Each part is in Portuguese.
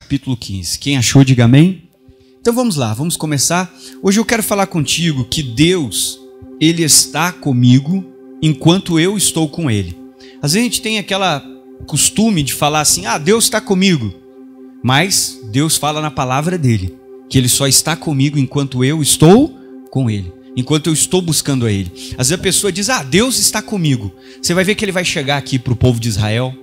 capítulo 15. Quem achou, diga amém. Então vamos lá, vamos começar. Hoje eu quero falar contigo que Deus, Ele está comigo enquanto eu estou com Ele. Às vezes a gente tem aquela costume de falar assim, Deus está comigo. Mas Deus fala na palavra dEle, que Ele só está comigo enquanto eu estou com Ele, enquanto eu estou buscando a Ele. Às vezes a pessoa diz, Deus está comigo. Você vai ver que Ele vai chegar aqui para o povo de Israel,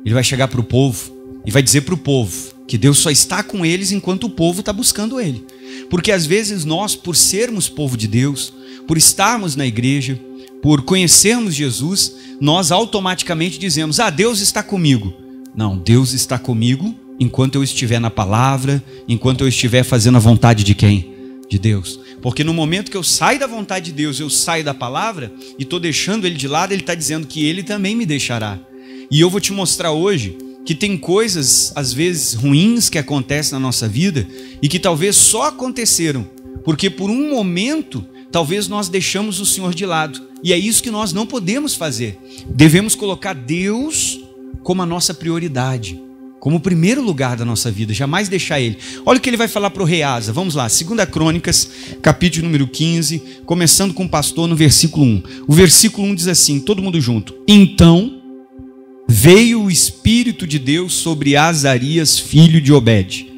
Ele vai chegar para o povo e vai dizer para o povo que Deus só está com eles enquanto o povo está buscando Ele. Porque às vezes nós, por sermos povo de Deus, por estarmos na igreja, por conhecermos Jesus, nós automaticamente dizemos, Deus está comigo. Não, Deus está comigo enquanto eu estiver na palavra, enquanto eu estiver fazendo a vontade de quem? De Deus. Porque no momento que eu saio da vontade de Deus, eu saio da palavra e estou deixando Ele de lado, Ele está dizendo que Ele também me deixará. E eu vou te mostrar hoje que tem coisas, às vezes, ruins que acontecem na nossa vida e que talvez só aconteceram porque por um momento, talvez nós deixamos o Senhor de lado. E é isso que nós não podemos fazer. Devemos colocar Deus como a nossa prioridade, como o primeiro lugar da nossa vida, jamais deixar Ele. Olha o que Ele vai falar para o rei Asa. Vamos lá, 2 Crônicas, capítulo número 15, começando com o pastor no versículo 1. O versículo 1 diz assim, todo mundo junto. Então veio o Espírito de Deus sobre Azarias, filho de Obed,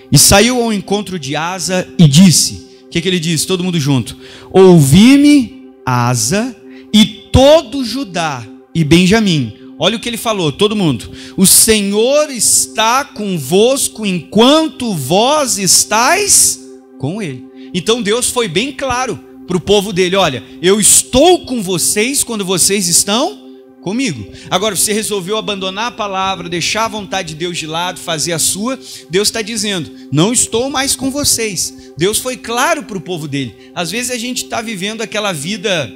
e saiu ao encontro de Asa e disse, o que ele diz? Todo mundo junto. Ouvi-me, Asa, e todo Judá e Benjamim. Olha o que ele falou, todo mundo. O Senhor está convosco enquanto vós estáis com Ele. Então Deus foi bem claro para o povo dele, olha, eu estou com vocês quando vocês estão comigo. Agora, você resolveu abandonar a palavra, deixar a vontade de Deus de lado, fazer a sua, Deus está dizendo, não estou mais com vocês. Deus foi claro para o povo dele. Às vezes a gente está vivendo aquela vida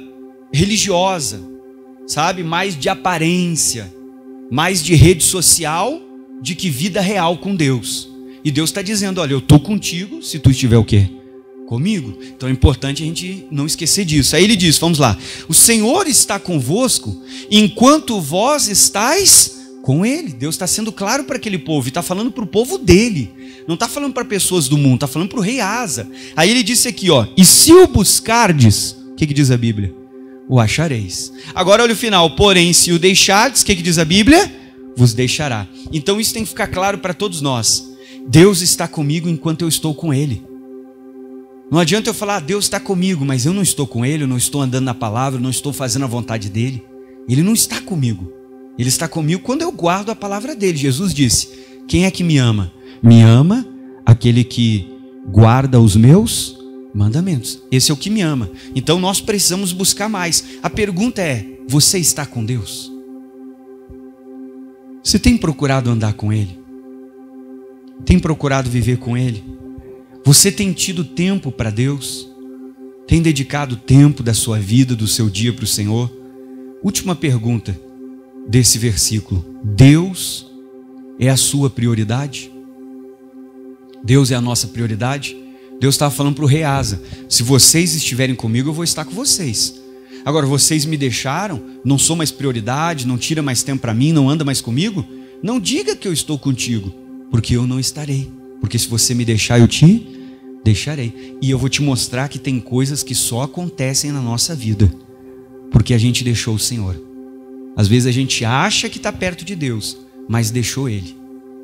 religiosa, sabe, mais de aparência, mais de rede social, de que vida real com Deus. E Deus está dizendo, olha, eu estou contigo, se tu estiver o quê? Comigo. Então é importante a gente não esquecer disso. Aí ele diz, vamos lá, o Senhor está convosco enquanto vós estáis com Ele. Deus está sendo claro para aquele povo, e está falando para o povo dele, não está falando para pessoas do mundo, está falando para o rei Asa. Aí ele disse aqui, e se o buscardes, o que diz a Bíblia? O achareis. Agora olha o final, porém se o deixardes, o que diz a Bíblia? Vos deixará. Então isso tem que ficar claro para todos nós. Deus está comigo enquanto eu estou com Ele. Não adianta eu falar, Deus está comigo, mas eu não estou com Ele, eu não estou andando na palavra, eu não estou fazendo a vontade dEle. Ele não está comigo. Ele está comigo quando eu guardo a palavra dEle. Jesus disse, quem é que me ama? Me ama aquele que guarda os meus mandamentos. Esse é o que me ama. Então nós precisamos buscar mais. A pergunta é, você está com Deus? Você tem procurado andar com Ele? Tem procurado viver com Ele? Você tem tido tempo para Deus? Tem dedicado tempo da sua vida, do seu dia para o Senhor? Última pergunta desse versículo. Deus é a sua prioridade? Deus é a nossa prioridade? Deus estava falando para o rei Asa, se vocês estiverem comigo, eu vou estar com vocês. Agora, vocês me deixaram, não sou mais prioridade, não tira mais tempo para mim, não anda mais comigo? Não diga que eu estou contigo, porque eu não estarei. Porque se você me deixar, eu te deixarei. E eu vou te mostrar que tem coisas que só acontecem na nossa vida porque a gente deixou o Senhor. Às vezes a gente acha que está perto de Deus, mas deixou Ele.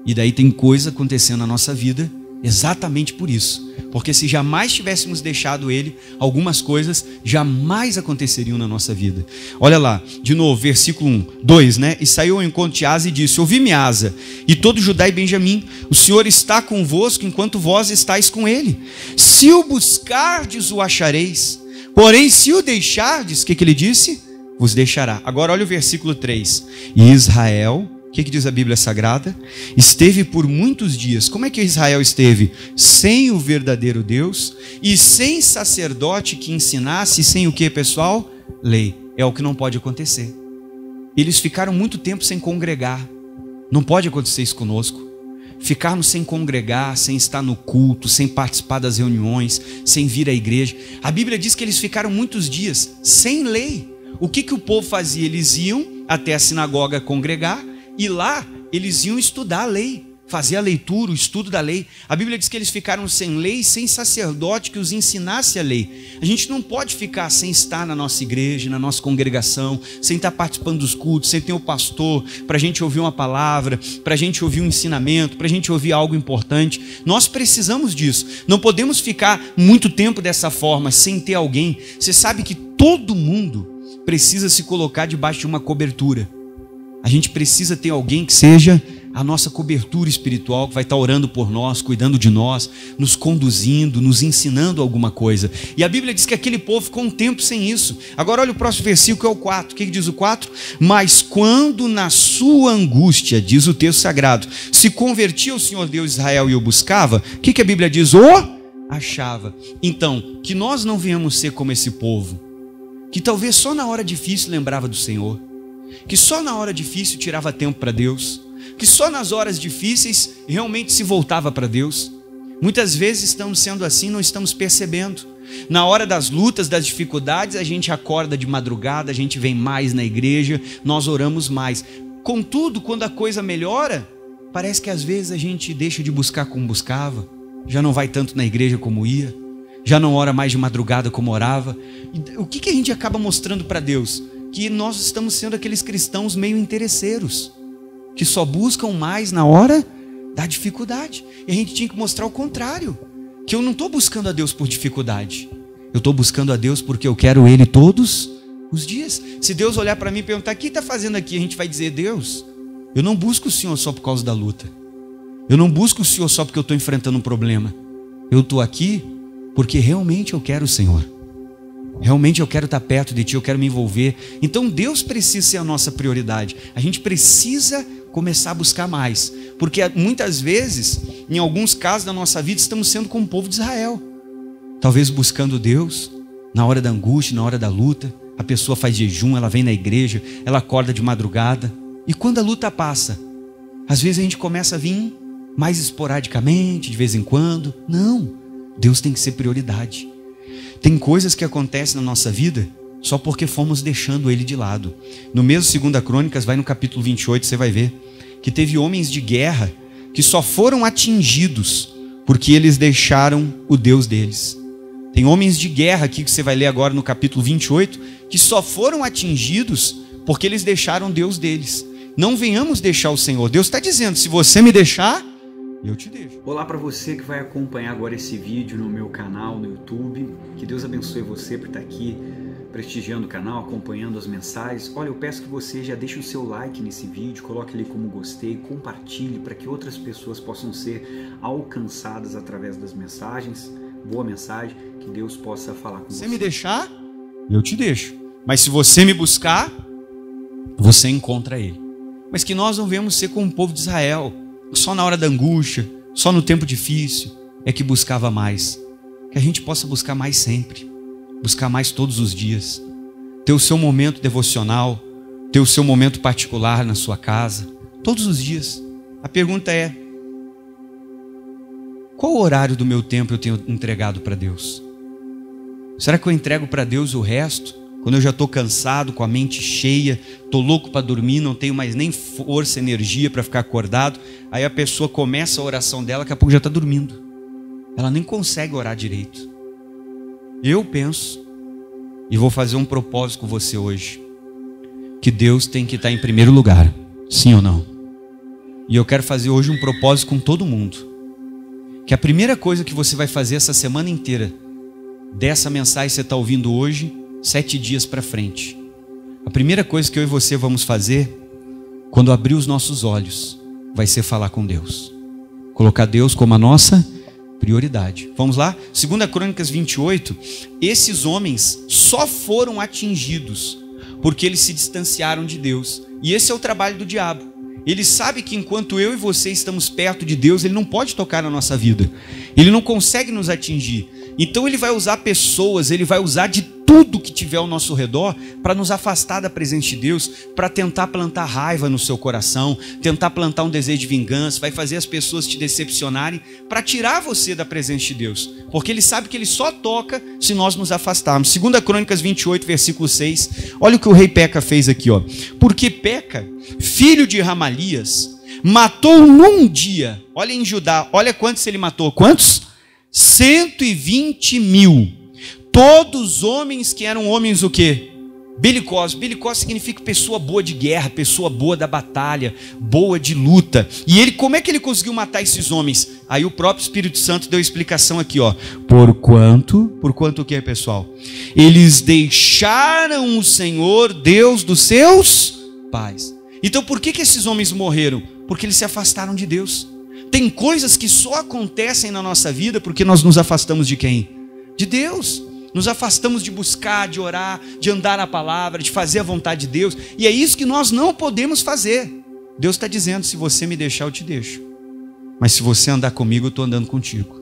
E daí tem coisa acontecendo na nossa vida exatamente por isso. Porque se jamais tivéssemos deixado Ele, algumas coisas jamais aconteceriam na nossa vida. Olha lá, de novo, versículo 2, né? E saiu ao encontro de Asa e disse, ouvi-me, Asa, e todo Judá e Benjamim, o Senhor está convosco enquanto vós estáis com Ele. Se o buscardes, o achareis. Porém, se o deixardes, o que ele disse? Vos deixará. Agora olha o versículo 3. E Israel, o que diz a Bíblia Sagrada? Esteve por muitos dias. Como é que Israel esteve? Sem o verdadeiro Deus e sem sacerdote que ensinasse, sem o que, pessoal? Lei. É o que não pode acontecer. Eles ficaram muito tempo sem congregar. Não pode acontecer isso conosco. Ficarmos sem congregar, sem estar no culto, sem participar das reuniões, sem vir à igreja. A Bíblia diz que eles ficaram muitos dias sem lei. O que o povo fazia? Eles iam até a sinagoga congregar e lá eles iam estudar a lei, fazer a leitura, o estudo da lei. A Bíblia diz que eles ficaram sem lei, sem sacerdote que os ensinasse a lei. A gente não pode ficar sem estar na nossa igreja, na nossa congregação, sem estar participando dos cultos, sem ter o pastor, para a gente ouvir uma palavra, para a gente ouvir um ensinamento, para a gente ouvir algo importante. Nós precisamos disso. Não podemos ficar muito tempo dessa forma, sem ter alguém. Você sabe que todo mundo precisa se colocar debaixo de uma cobertura. A gente precisa ter alguém que seja a nossa cobertura espiritual, que vai estar orando por nós, cuidando de nós, nos conduzindo, nos ensinando alguma coisa. E a Bíblia diz que aquele povo ficou um tempo sem isso. Agora olha o próximo versículo, que é o 4. O que diz o 4? Mas quando na sua angústia, diz o texto sagrado, se convertia ao Senhor Deus de Israel e o buscava, o que a Bíblia diz? O achava. Então, que nós não venhamos ser como esse povo, que talvez só na hora difícil lembrava do Senhor, que só na hora difícil tirava tempo para Deus, que só nas horas difíceis realmente se voltava para Deus. Muitas vezes estamos sendo assim, não estamos percebendo. Na hora das lutas, das dificuldades, a gente acorda de madrugada, a gente vem mais na igreja, nós oramos mais. Contudo, quando a coisa melhora, parece que às vezes a gente deixa de buscar como buscava, já não vai tanto na igreja como ia, já não ora mais de madrugada como orava. O que a gente acaba mostrando para Deus? Que nós estamos sendo aqueles cristãos meio interesseiros, que só buscam mais na hora da dificuldade. E a gente tinha que mostrar o contrário, que eu não estou buscando a Deus por dificuldade, eu estou buscando a Deus porque eu quero Ele todos os dias. Se Deus olhar para mim e perguntar: o que está fazendo aqui? A gente vai dizer: Deus, eu não busco o Senhor só por causa da luta, eu não busco o Senhor só porque eu estou enfrentando um problema, eu estou aqui porque realmente eu quero o Senhor. Realmente eu quero estar perto de Ti, eu quero me envolver. Então Deus precisa ser a nossa prioridade. A gente precisa começar a buscar mais, porque muitas vezes, em alguns casos da nossa vida, estamos sendo como o povo de Israel, talvez buscando Deus na hora da angústia, na hora da luta. A pessoa faz jejum, ela vem na igreja, ela acorda de madrugada, e quando a luta passa, às vezes a gente começa a vir mais esporadicamente, de vez em quando. Não, Deus tem que ser prioridade. Tem coisas que acontecem na nossa vida só porque fomos deixando Ele de lado. No mesmo 2 Crônicas, vai no capítulo 28, você vai ver que teve homens de guerra que só foram atingidos porque eles deixaram o Deus deles. Tem homens de guerra aqui que você vai ler agora no capítulo 28, que só foram atingidos porque eles deixaram o Deus deles. Não venhamos deixar o Senhor. Deus está dizendo: se você me deixar, eu te deixo. Olá para você que vai acompanhar agora esse vídeo no meu canal no YouTube. Que Deus abençoe você por estar aqui prestigiando o canal, acompanhando as mensagens. Olha, eu peço que você já deixe o seu like nesse vídeo, coloque ele como gostei, compartilhe para que outras pessoas possam ser alcançadas através das mensagens. Boa mensagem, que Deus possa falar com você. Se você me deixar, eu te deixo. Mas se você me buscar, você encontra Ele. Mas que nós não venhamos ser como o povo de Israel, só na hora da angústia, só no tempo difícil é que buscava mais. Que a gente possa buscar mais sempre, buscar mais todos os dias, ter o seu momento devocional, ter o seu momento particular na sua casa, todos os dias. A pergunta é: qual horário do meu tempo eu tenho entregado para Deus? Será que eu entrego para Deus o resto? Quando eu já estou cansado, com a mente cheia, estou louco para dormir, não tenho mais nem força, energia para ficar acordado. Aí a pessoa começa a oração dela, daqui a pouco já está dormindo. Ela nem consegue orar direito. Eu penso, e vou fazer um propósito com você hoje, que Deus tem que estar em primeiro lugar, sim ou não? E eu quero fazer hoje um propósito com todo mundo, que a primeira coisa que você vai fazer essa semana inteira, dessa mensagem que você está ouvindo hoje, 7 dias para frente, a primeira coisa que eu e você vamos fazer, quando abrir os nossos olhos, vai ser falar com Deus, colocar Deus como a nossa prioridade. Vamos lá? 2 Crônicas 28, esses homens só foram atingidos porque eles se distanciaram de Deus. E esse é o trabalho do diabo. Ele sabe que enquanto eu e você estamos perto de Deus, ele não pode tocar na nossa vida, ele não consegue nos atingir. Então ele vai usar pessoas, ele vai usar de tudo que tiver ao nosso redor para nos afastar da presença de Deus, para tentar plantar raiva no seu coração, tentar plantar um desejo de vingança, vai fazer as pessoas te decepcionarem para tirar você da presença de Deus, porque ele sabe que ele só toca se nós nos afastarmos. 2 Crônicas 28, versículo 6, olha o que o rei Peca fez aqui, ó. Porque Peca, filho de Ramalias, matou num dia, olha em Judá, olha quantos ele matou, quantos? 120.000, todos homens que eram homens o quê? Belicosos. Belicoso significa pessoa boa de guerra, pessoa boa da batalha, boa de luta. E ele, como é que ele conseguiu matar esses homens? Aí o próprio Espírito Santo deu explicação aqui, ó. Por quanto o que, pessoal? Eles deixaram o Senhor, Deus dos seus pais. Então por que esses homens morreram? Porque eles se afastaram de Deus. Tem coisas que só acontecem na nossa vida porque nós nos afastamos de quem? De Deus. Nos afastamos de buscar, de orar, de andar na palavra, de fazer a vontade de Deus. E é isso que nós não podemos fazer. Deus está dizendo, se você me deixar, eu te deixo. Mas se você andar comigo, eu estou andando contigo.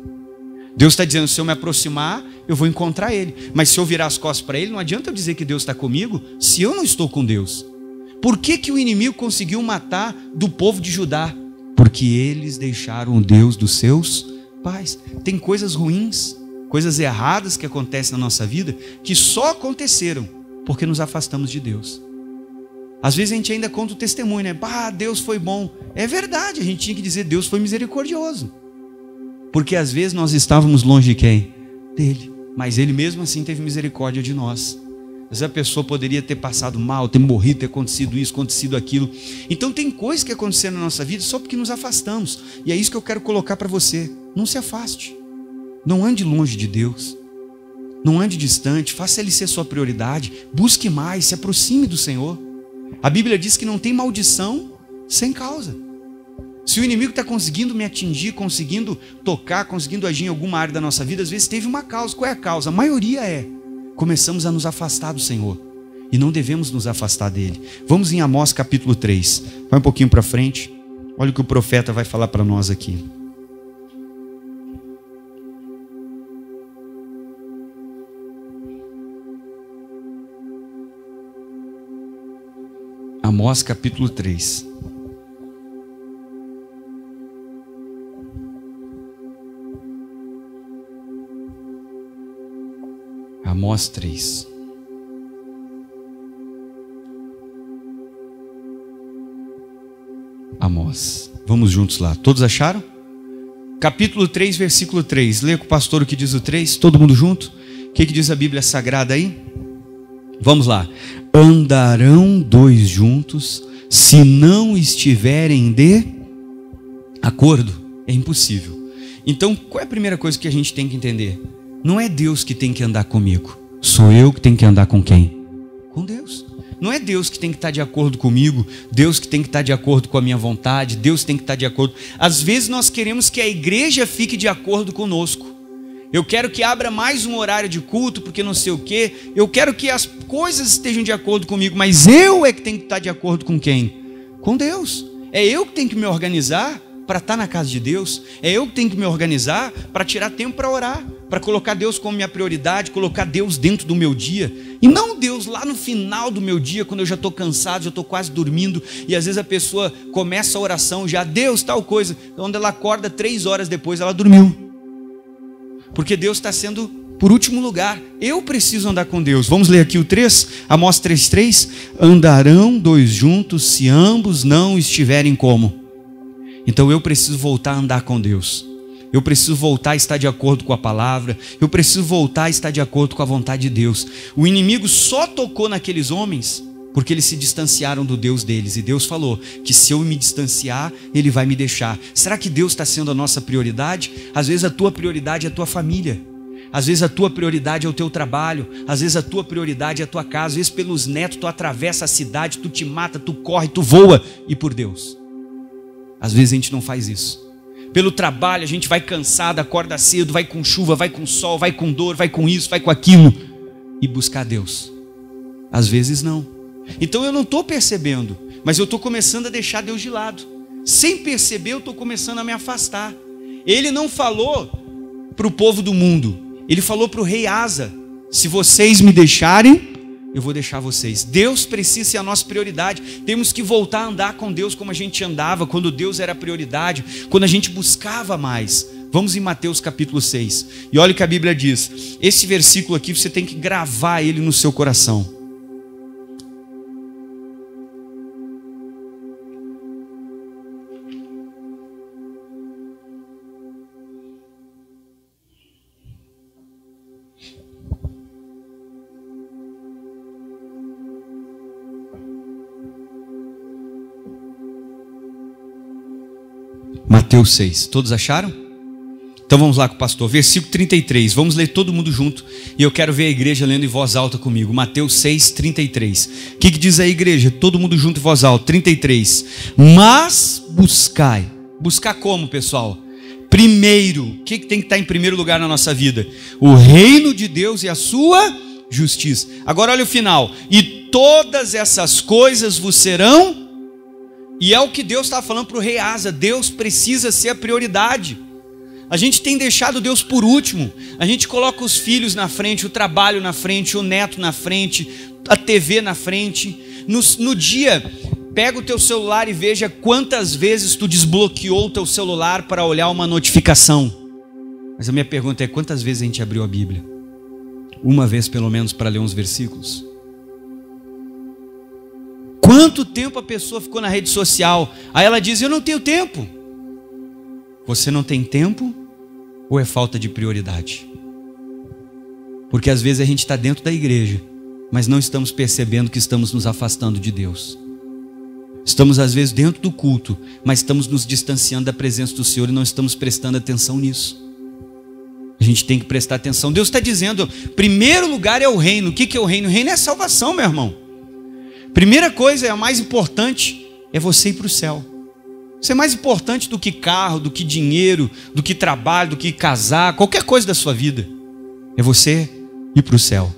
Deus está dizendo, se eu me aproximar, eu vou encontrar Ele. Mas se eu virar as costas para Ele, não adianta eu dizer que Deus está comigo, se eu não estou com Deus. Por que o inimigo conseguiu matar do povo de Judá? Porque eles deixaram o Deus dos seus pais. Tem coisas ruins, coisas erradas que acontecem na nossa vida, que só aconteceram porque nos afastamos de Deus. Às vezes a gente ainda conta o testemunho, né? Deus foi bom. É verdade, a gente tinha que dizer, Deus foi misericordioso. Porque às vezes nós estávamos longe de quem? Dele. Mas Ele mesmo assim teve misericórdia de nós. Às vezes a pessoa poderia ter passado mal, ter morrido, ter acontecido isso, acontecido aquilo. Então tem coisas que aconteceram na nossa vida só porque nos afastamos. E é isso que eu quero colocar para você. Não se afaste. Não ande longe de Deus, não ande distante, faça Ele ser sua prioridade, busque mais, se aproxime do Senhor. A Bíblia diz que não tem maldição sem causa. Se o inimigo está conseguindo me atingir, conseguindo tocar, conseguindo agir em alguma área da nossa vida, às vezes teve uma causa. Qual é a causa? A maioria começamos a nos afastar do Senhor, e não devemos nos afastar dEle. Vamos em Amós capítulo 3, vai um pouquinho para frente, olha o que o profeta vai falar para nós aqui. Amós capítulo 3. Amós 3. Amós. Vamos juntos lá. Todos acharam? Capítulo 3, versículo 3. Leia com o pastor o que diz o 3. Todo mundo junto? O que diz a Bíblia Sagrada aí? Vamos lá. Andarão dois juntos se não estiverem de acordo? É impossível. Então, qual é a primeira coisa que a gente tem que entender? Não é Deus que tem que andar comigo. Sou eu que tenho que andar com quem? Com Deus. Não é Deus que tem que estar de acordo comigo, Deus que tem que estar de acordo com a minha vontade, Deus tem que estar de acordo. Às vezes nós queremos que a igreja fique de acordo conosco. Eu quero que abra mais um horário de culto, porque não sei o quê. Eu quero que as coisas estejam de acordo comigo, mas eu é que tenho que estar de acordo com quem? Com Deus. É eu que tenho que me organizar para estar na casa de Deus. É eu que tenho que me organizar para tirar tempo para orar, para colocar Deus como minha prioridade, colocar Deus dentro do meu dia. E não Deus lá no final do meu dia, quando eu já estou cansado, já estou quase dormindo. E às vezes a pessoa começa a oração já, Deus, tal coisa. Quando ela acorda 3 horas depois, ela dormiu. Porque Deus está sendo por último lugar. Eu preciso andar com Deus. Vamos ler aqui o 3, Amós 3:3. Andarão dois juntos se ambos não estiverem como? Então eu preciso voltar a andar com Deus. Eu preciso voltar a estar de acordo com a palavra. Eu preciso voltar a estar de acordo com a vontade de Deus. O inimigo só tocou naqueles homens porque eles se distanciaram do Deus deles. E Deus falou que se eu me distanciar, Ele vai me deixar. Será que Deus está sendo a nossa prioridade? Às vezes a tua prioridade é a tua família. Às vezes a tua prioridade é o teu trabalho. Às vezes a tua prioridade é a tua casa. Às vezes pelos netos tu atravessa a cidade, tu te mata, tu corre, tu voa. E por Deus? Às vezes a gente não faz isso. Pelo trabalho a gente vai cansado, acorda cedo, vai com chuva, vai com sol, vai com dor, vai com isso, vai com aquilo. E buscar Deus? Às vezes não. Então eu não estou percebendo, mas eu estou começando a deixar Deus de lado. Sem perceber eu estou começando a me afastar. Ele não falou para o povo do mundo, ele falou para o rei Asa: se vocês me deixarem, eu vou deixar vocês. Deus precisa ser a nossa prioridade. Temos que voltar a andar com Deus como a gente andava, quando Deus era a prioridade, quando a gente buscava mais. Vamos em Mateus capítulo 6. E olha o que a Bíblia diz. Esse versículo aqui você tem que gravar ele no seu coração. Mateus 6. Todos acharam? Então vamos lá com o pastor. Versículo 33. Vamos ler todo mundo junto. E eu quero ver a igreja lendo em voz alta comigo. Mateus 6, 33. O que diz a igreja? Todo mundo junto em voz alta. 33. Mas buscai. Buscar como, pessoal? Primeiro. O que tem que estar em primeiro lugar na nossa vida? O reino de Deus e a sua justiça. Agora olha o final. E todas essas coisas vos serão. E é o que Deus estava falando para o rei Asa. Deus precisa ser a prioridade. A gente tem deixado Deus por último. A gente coloca os filhos na frente, o trabalho na frente, o neto na frente, a TV na frente. No dia, pega o teu celular e veja quantas vezes tu desbloqueou o teu celular para olhar uma notificação. Mas a minha pergunta é, quantas vezes a gente abriu a Bíblia? Uma vez pelo menos para ler uns versículos? Quanto tempo a pessoa ficou na rede social? Aí ela diz, eu não tenho tempo. Você não tem tempo ou é falta de prioridade? Porque às vezes a gente está dentro da igreja, mas não estamos percebendo que estamos nos afastando de Deus. Estamos às vezes dentro do culto, mas estamos nos distanciando da presença do Senhor e não estamos prestando atenção nisso. A gente tem que prestar atenção. Deus está dizendo, primeiro lugar é o reino. O que é o reino? O reino é a salvação, meu irmão. Primeira coisa, a mais importante, é você ir para o céu. Isso é mais importante do que carro, do que dinheiro, do que trabalho, do que casar, qualquer coisa da sua vida. É você ir para o céu.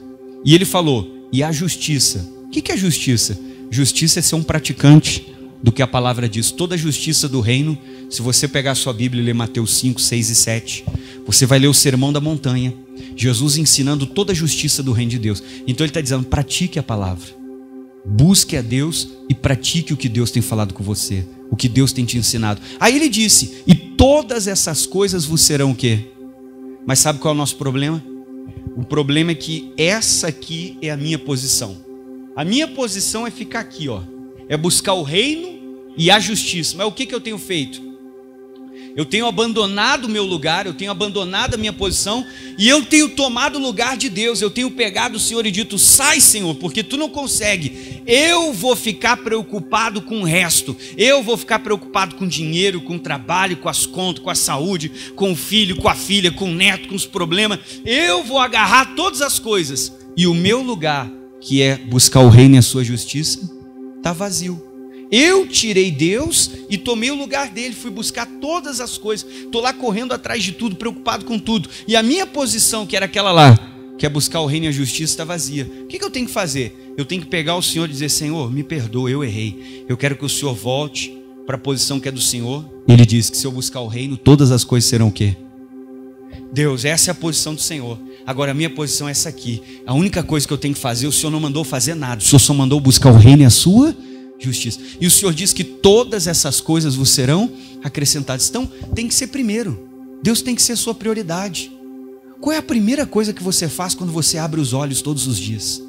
E ele falou, e a justiça. O que é justiça? Justiça é ser um praticante do que a palavra diz. Toda a justiça do reino, se você pegar a sua Bíblia e ler Mateus 5, 6 e 7, você vai ler o Sermão da Montanha. Jesus ensinando toda a justiça do reino de Deus. Então ele está dizendo, pratique a palavra. Busque a Deus e pratique o que Deus tem falado com você, o que Deus tem te ensinado. Aí ele disse, e todas essas coisas vos serão o quê? Mas sabe qual é o nosso problema? O problema é que essa aqui é a minha posição. A minha posição é ficar aqui, ó. É buscar o reino e a justiça. Mas o que eu tenho feito? Eu tenho abandonado o meu lugar, eu tenho abandonado a minha posição e eu tenho tomado o lugar de Deus. Eu tenho pegado o Senhor e dito, sai, Senhor, porque tu não consegue. Eu vou ficar preocupado com o resto. Eu vou ficar preocupado com dinheiro, com o trabalho, com as contas, com a saúde, com o filho, com a filha, com o neto, com os problemas. Eu vou agarrar todas as coisas. E o meu lugar, que é buscar o reino e a sua justiça, está vazio. Eu tirei Deus e tomei o lugar dele, fui buscar todas as coisas, estou lá correndo atrás de tudo, preocupado com tudo, e a minha posição, que era aquela lá, que é buscar o reino e a justiça, está vazia. O que eu tenho que fazer? Eu tenho que pegar o Senhor e dizer, Senhor, me perdoa, eu errei, eu quero que o Senhor volte para a posição que é do Senhor. Ele diz que se eu buscar o reino, todas as coisas serão o quê? Deus, essa é a posição do Senhor. Agora a minha posição é essa aqui. A única coisa que eu tenho que fazer, o Senhor não mandou fazer nada, o Senhor só mandou buscar o reino e a sua justiça. E o Senhor diz que todas essas coisas vos serão acrescentadas. Então tem que ser primeiro. Deus tem que ser sua prioridade. Qual é a primeira coisa que você faz quando você abre os olhos todos os dias?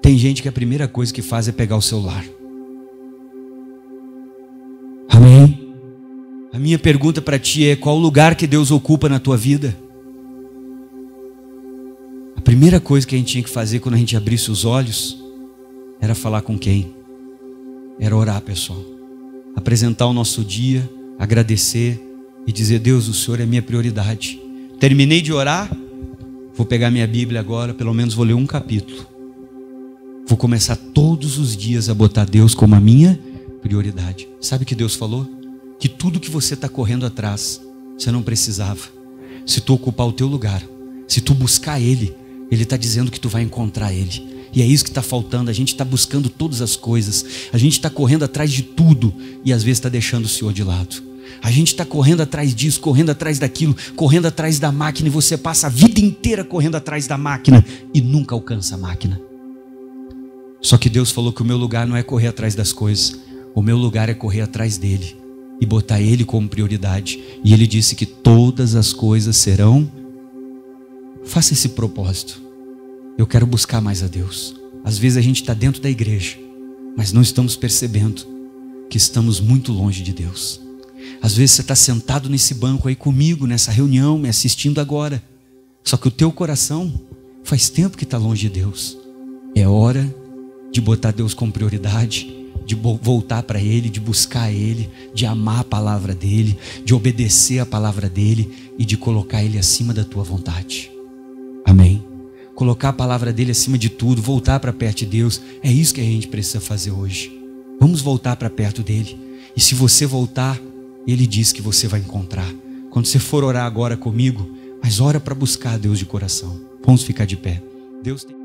Tem gente que a primeira coisa que faz é pegar o celular. Amém? A minha pergunta para ti é, qual o lugar que Deus ocupa na tua vida? A primeira coisa que a gente tinha que fazer quando a gente abrisse os olhos era falar com quem? Era orar, pessoal. Apresentar o nosso dia, agradecer e dizer, Deus, o Senhor é minha prioridade. Terminei de orar, vou pegar minha Bíblia agora, pelo menos vou ler um capítulo. Vou começar todos os dias a botar Deus como a minha prioridade. Sabe o que Deus falou? Que tudo que você está correndo atrás, você não precisava. Se tu ocupar o teu lugar, se tu buscar Ele, Ele está dizendo que tu vai encontrar Ele. E é isso que está faltando. A gente está buscando todas as coisas, a gente está correndo atrás de tudo e às vezes está deixando o Senhor de lado. A gente está correndo atrás disso, correndo atrás daquilo, correndo atrás da máquina, e você passa a vida inteira correndo atrás da máquina e nunca alcança a máquina. Só que Deus falou que o meu lugar não é correr atrás das coisas, o meu lugar é correr atrás dele e botar Ele como prioridade. E Ele disse que todas as coisas serão. Faça esse propósito. Eu quero buscar mais a Deus. Às vezes a gente está dentro da igreja, mas não estamos percebendo que estamos muito longe de Deus. Às vezes você está sentado nesse banco aí comigo, nessa reunião, me assistindo agora, só que o teu coração faz tempo que está longe de Deus. É hora de botar Deus como prioridade de voltar para Ele, de buscar Ele, de amar a palavra dEle, de obedecer a palavra dEle e de colocar Ele acima da tua vontade. Amém? Colocar a palavra dEle acima de tudo, voltar para perto de Deus, é isso que a gente precisa fazer hoje. Vamos voltar para perto dEle. E se você voltar, Ele diz que você vai encontrar. Quando você for orar agora comigo, mas ora para buscar Deus de coração. Vamos ficar de pé. Deus tem...